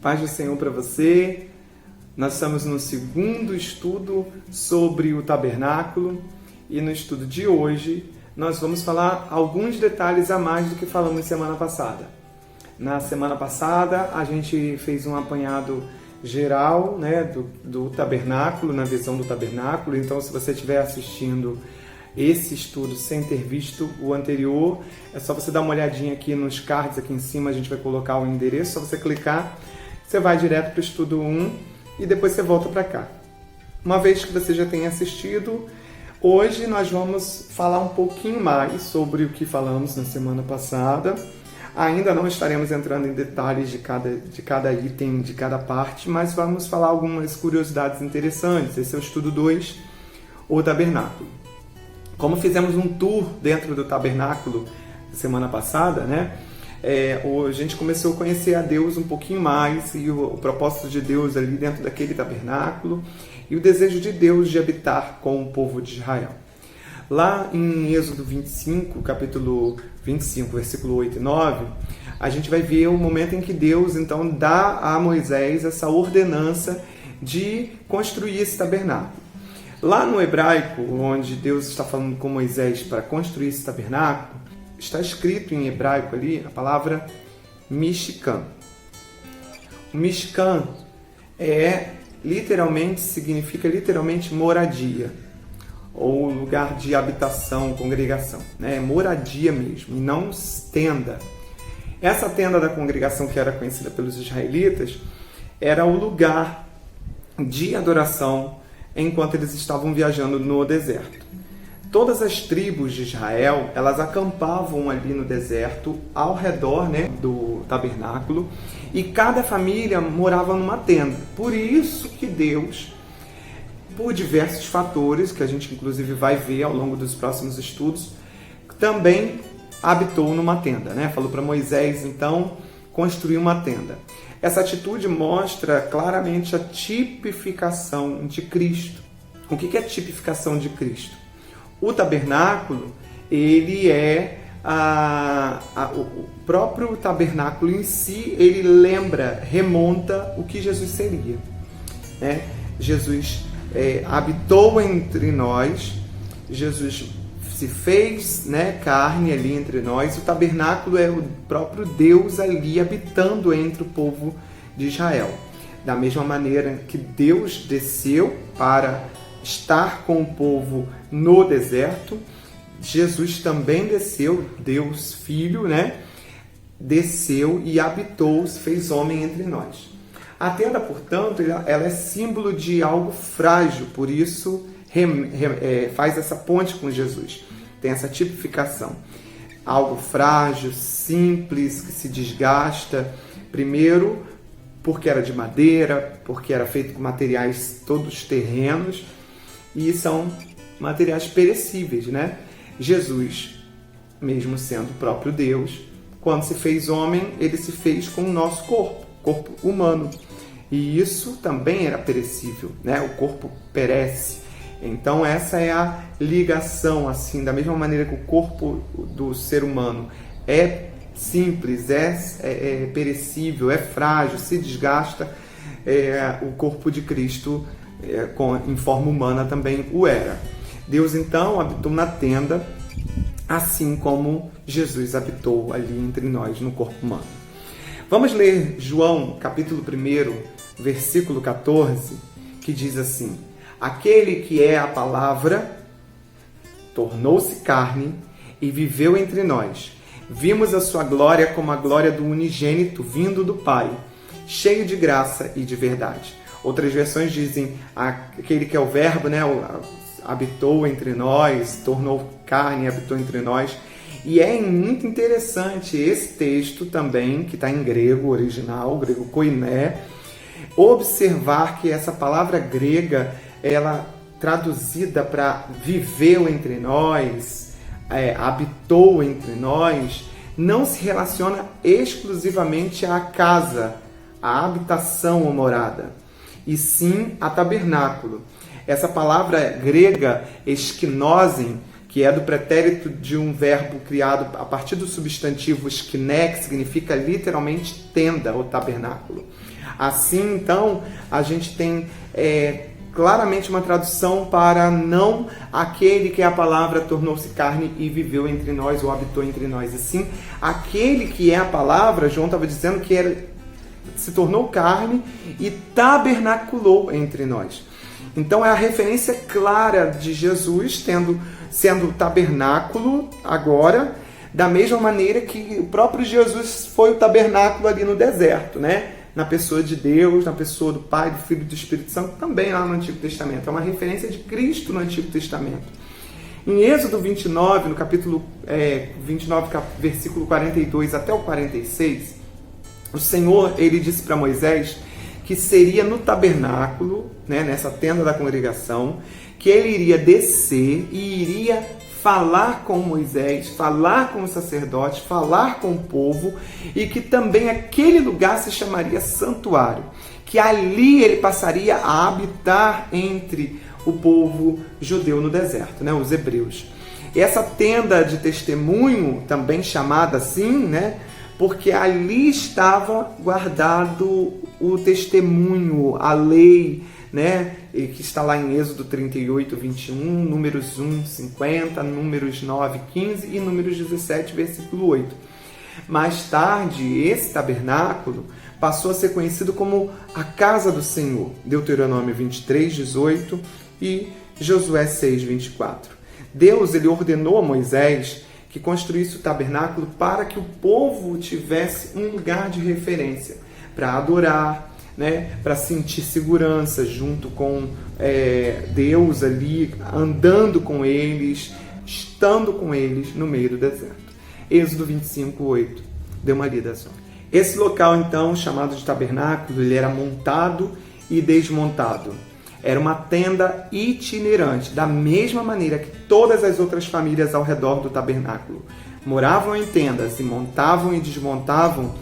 Paz do Senhor para você. Nós estamos no segundo estudo sobre o tabernáculo e no estudo de hoje nós vamos falar alguns detalhes a mais do que falamos semana passada. Na semana passada a gente fez um apanhado geral, do tabernáculo, na visão do tabernáculo. Então, se você estiver assistindo esse estudo sem ter visto o anterior, é só você dar uma olhadinha aqui nos cards, aqui em cima a gente vai colocar o endereço, só você clicar, você vai direto para o estudo 1 e depois você volta para cá. Uma vez que você já tenha assistido, hoje nós vamos falar um pouquinho mais sobre o que falamos na semana passada. Ainda não estaremos entrando em detalhes de cada item, de cada parte, mas vamos falar algumas curiosidades interessantes. Esse é o estudo 2, o tabernáculo. Como fizemos um tour dentro do tabernáculo semana passada, a gente começou a conhecer a Deus um pouquinho mais e o propósito de Deus ali dentro daquele tabernáculo e o desejo de Deus de habitar com o povo de Israel. Lá em Êxodo 25, capítulo 25, versículo 8 e 9, a gente vai ver o momento em que Deus então dá a Moisés essa ordenança de construir esse tabernáculo. Lá no hebraico, onde Deus está falando com Moisés para construir esse tabernáculo, está escrito em hebraico ali a palavra Mishkan. O Mishkan significa literalmente moradia, ou lugar de habitação, congregação. É moradia mesmo, e não tenda. Essa tenda da congregação, que era conhecida pelos israelitas, era o lugar de adoração enquanto eles estavam viajando no deserto. Todas as tribos de Israel, elas acampavam ali no deserto, ao redor do tabernáculo, e cada família morava numa tenda. Por isso que Deus, por diversos fatores, que a gente inclusive vai ver ao longo dos próximos estudos, também habitou numa tenda. Falou para Moisés, então, construir uma tenda. Essa atitude mostra claramente a tipificação de Cristo. O que é a tipificação de Cristo? O tabernáculo, ele o próprio tabernáculo em si, ele remonta o que Jesus seria. Jesus habitou entre nós, Jesus se fez carne ali entre nós. O tabernáculo é o próprio Deus ali habitando entre o povo de Israel. Da mesma maneira que Deus desceu para estar com o povo no deserto, Jesus também desceu, Deus Filho, desceu e habitou, se fez homem entre nós. A tenda, portanto, ela é símbolo de algo frágil, por isso faz essa ponte com Jesus. Tem essa tipificação. Algo frágil, simples, que se desgasta. Primeiro, porque era de madeira, porque era feito com materiais todos terrenos e são materiais perecíveis, Jesus, mesmo sendo o próprio Deus, quando se fez homem, ele se fez com o nosso corpo humano. E isso também era perecível, o corpo perece. Então essa é a ligação, assim, da mesma maneira que o corpo do ser humano é simples, é perecível, é frágil, se desgasta, o corpo de Cristo em forma humana também o era. Deus então habitou na tenda, assim como Jesus habitou ali entre nós no corpo humano. Vamos ler João capítulo 1, versículo 14, que diz assim: aquele que é a palavra tornou-se carne e viveu entre nós. Vimos a sua glória como a glória do unigênito vindo do Pai, cheio de graça e de verdade. Outras versões dizem aquele que é o verbo, habitou entre nós, tornou carne e habitou entre nós. E é muito interessante esse texto também, que está em grego original, grego koiné, observar que essa palavra grega, ela traduzida para viveu entre nós, habitou entre nós, não se relaciona exclusivamente à casa, à habitação ou morada, e sim a tabernáculo. Essa palavra grega, eskinosen, que é do pretérito de um verbo criado a partir do substantivo skiné, que significa literalmente tenda ou tabernáculo. Assim, então, a gente tem claramente uma tradução para não aquele que a palavra tornou-se carne e viveu entre nós ou habitou entre nós. Assim, aquele que é a palavra, João estava dizendo que se tornou carne e tabernaculou entre nós. Então é a referência clara de Jesus sendo tabernáculo agora, da mesma maneira que o próprio Jesus foi o tabernáculo ali no deserto, né? Na pessoa de Deus, na pessoa do Pai, do Filho e do Espírito Santo, também lá no Antigo Testamento. É uma referência de Cristo no Antigo Testamento. Em Êxodo 29, no capítulo 29, versículo 42 até o 46, o Senhor, ele disse para Moisés que seria no tabernáculo, né, nessa tenda da congregação, que ele iria descer e iria falar com Moisés, falar com os sacerdotes, falar com o povo, e que também aquele lugar se chamaria santuário, que ali ele passaria a habitar entre o povo judeu no deserto, né, os hebreus. E essa tenda de testemunho, também chamada assim, né, porque ali estava guardado o testemunho, a lei, né, que está lá em Êxodo 38, 21, Números 1, 50, Números 9, 15 e Números 17, versículo 8. Mais tarde, esse tabernáculo passou a ser conhecido como a casa do Senhor, Deuteronômio 23, 18 e Josué 6, 24. Deus, ele ordenou a Moisés que construísse o tabernáculo para que o povo tivesse um lugar de referência para adorar, né, para sentir segurança junto com Deus ali, andando com eles, estando com eles no meio do deserto. Êxodo 25, 8. Dê uma lida só. Esse local, então, chamado de tabernáculo, ele era montado e desmontado. Era uma tenda itinerante, da mesma maneira que todas as outras famílias ao redor do tabernáculo moravam em tendas e montavam e desmontavam.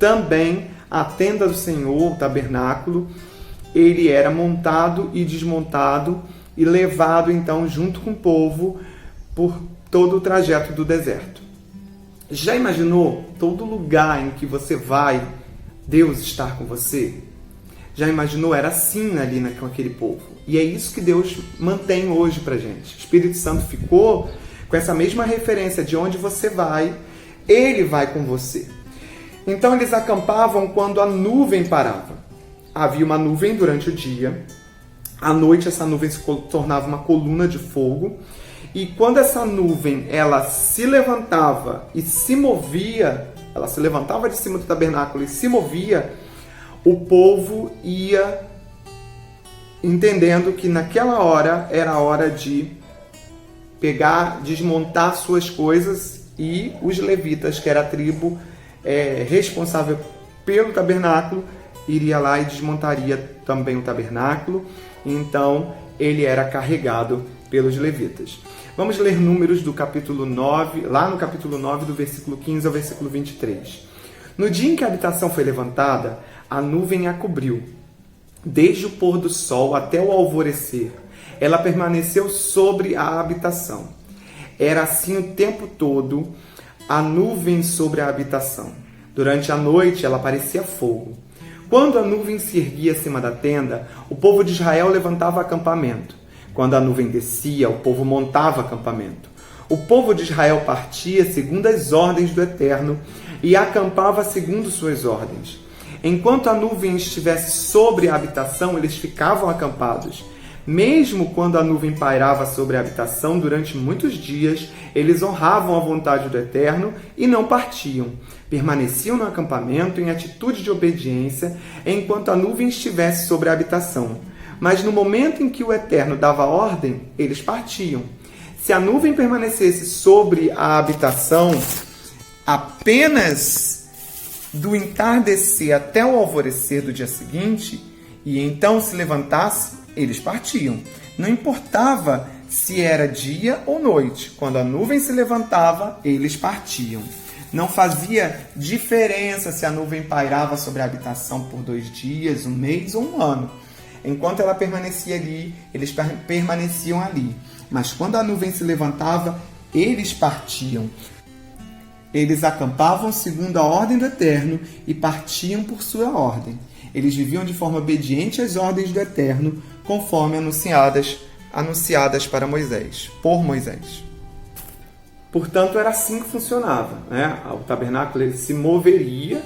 Também a tenda do Senhor, o tabernáculo, ele era montado e desmontado e levado então junto com o povo por todo o trajeto do deserto. Já imaginou todo lugar em que você vai, Deus estar com você? Já imaginou? Era assim ali com aquele povo. E é isso que Deus mantém hoje pra gente. O Espírito Santo ficou com essa mesma referência de onde você vai, ele vai com você. Então eles acampavam quando a nuvem parava. Havia uma nuvem durante o dia. À noite essa nuvem se tornava uma coluna de fogo. E quando essa nuvem ela se levantava e se movia, ela se levantava de cima do tabernáculo e se movia, o povo ia entendendo que naquela hora era a hora de pegar, desmontar suas coisas, e os levitas, que era a tribo responsável pelo tabernáculo, iria lá e desmontaria também o tabernáculo. Então ele era carregado pelos levitas. Vamos ler Números do capítulo 9, lá no capítulo 9, do versículo 15 ao versículo 23. No dia em que a habitação foi levantada, a nuvem a cobriu. Desde o pôr do sol até o alvorecer, ela permaneceu sobre a habitação. Era assim o tempo todo, a nuvem sobre a habitação. Durante a noite, ela parecia fogo. Quando a nuvem se erguia acima da tenda, o povo de Israel levantava acampamento. Quando a nuvem descia, o povo montava acampamento. O povo de Israel partia segundo as ordens do Eterno e acampava segundo suas ordens. Enquanto a nuvem estivesse sobre a habitação, eles ficavam acampados. Mesmo quando a nuvem pairava sobre a habitação durante muitos dias, eles honravam a vontade do Eterno e não partiam. Permaneciam no acampamento em atitude de obediência enquanto a nuvem estivesse sobre a habitação. Mas no momento em que o Eterno dava ordem, eles partiam. Se a nuvem permanecesse sobre a habitação apenas do entardecer até o alvorecer do dia seguinte, e então se levantasse, eles partiam. Não importava se era dia ou noite. Quando a nuvem se levantava, eles partiam. Não fazia diferença se a nuvem pairava sobre a habitação por 2 dias, 1 mês ou 1 ano. Enquanto ela permanecia ali, eles permaneciam ali. Mas quando a nuvem se levantava, eles partiam. Eles acampavam segundo a ordem do Eterno e partiam por sua ordem. Eles viviam de forma obediente às ordens do Eterno, conforme anunciadas para Moisés, por Moisés. Portanto, era assim que funcionava, né? O tabernáculo ele se moveria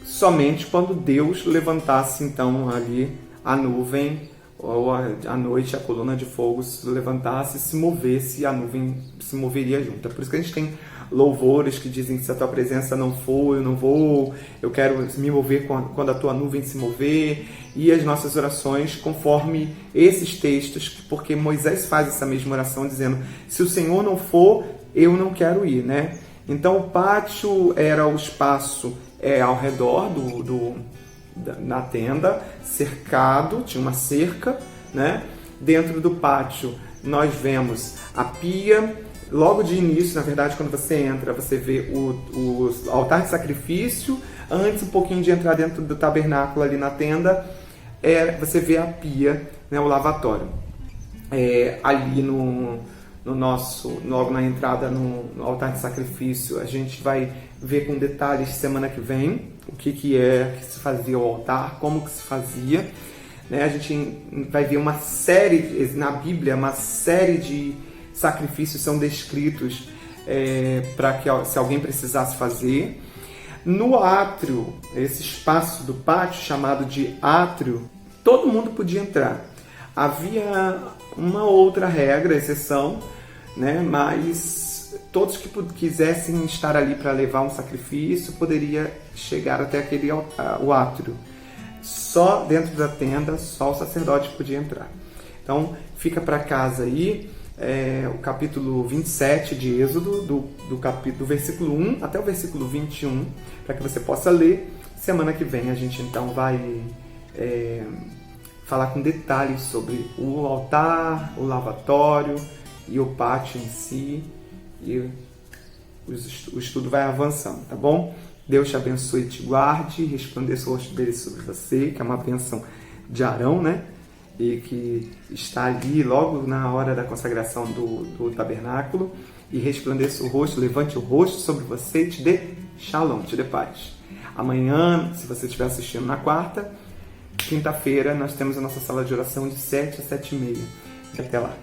somente quando Deus levantasse, então, ali a nuvem, ou à noite a coluna de fogo se levantasse, se movesse, a nuvem se moveria junto. É por isso que a gente tem louvores que dizem que se a tua presença não for, eu não vou, eu quero me mover quando a tua nuvem se mover, e as nossas orações conforme esses textos, porque Moisés faz essa mesma oração dizendo, se o Senhor não for, eu não quero ir, né? Então o pátio era o espaço ao redor na tenda, cercado, tinha uma cerca, né? Dentro do pátio nós vemos a pia. Logo de início, na verdade, quando você entra, você vê o altar de sacrifício. Antes, um pouquinho de entrar dentro do tabernáculo ali na tenda, você vê a pia, né, o lavatório. Ali logo na entrada no altar de sacrifício, a gente vai ver com detalhes semana que vem o que se fazia o altar, como que se fazia. Né? A gente vai ver uma série, na Bíblia, uma série de sacrifícios são descritos para que se alguém precisasse fazer. No átrio, esse espaço do pátio chamado de átrio, todo mundo podia entrar. Havia uma outra regra, exceção, né? Mas todos que quisessem estar ali para levar um sacrifício poderia chegar até o átrio. Só dentro da tenda, só o sacerdote podia entrar. Então, fica para casa aí o capítulo 27 de Êxodo, do versículo 1 até o versículo 21, para que você possa ler. Semana que vem a gente então vai falar com detalhes sobre o altar, o lavatório e o pátio em si, e o estudo vai avançando, tá bom? Deus te abençoe e te guarde, resplandeça o rosto dele sobre você, que é uma bênção de Arão, né? E que está ali logo na hora da consagração do tabernáculo, e resplandeça o rosto, levante o rosto sobre você e te dê shalom, te dê paz. Amanhã, se você estiver assistindo na quarta, quinta-feira, nós temos a nossa sala de oração de 7 às 7h30. Até lá.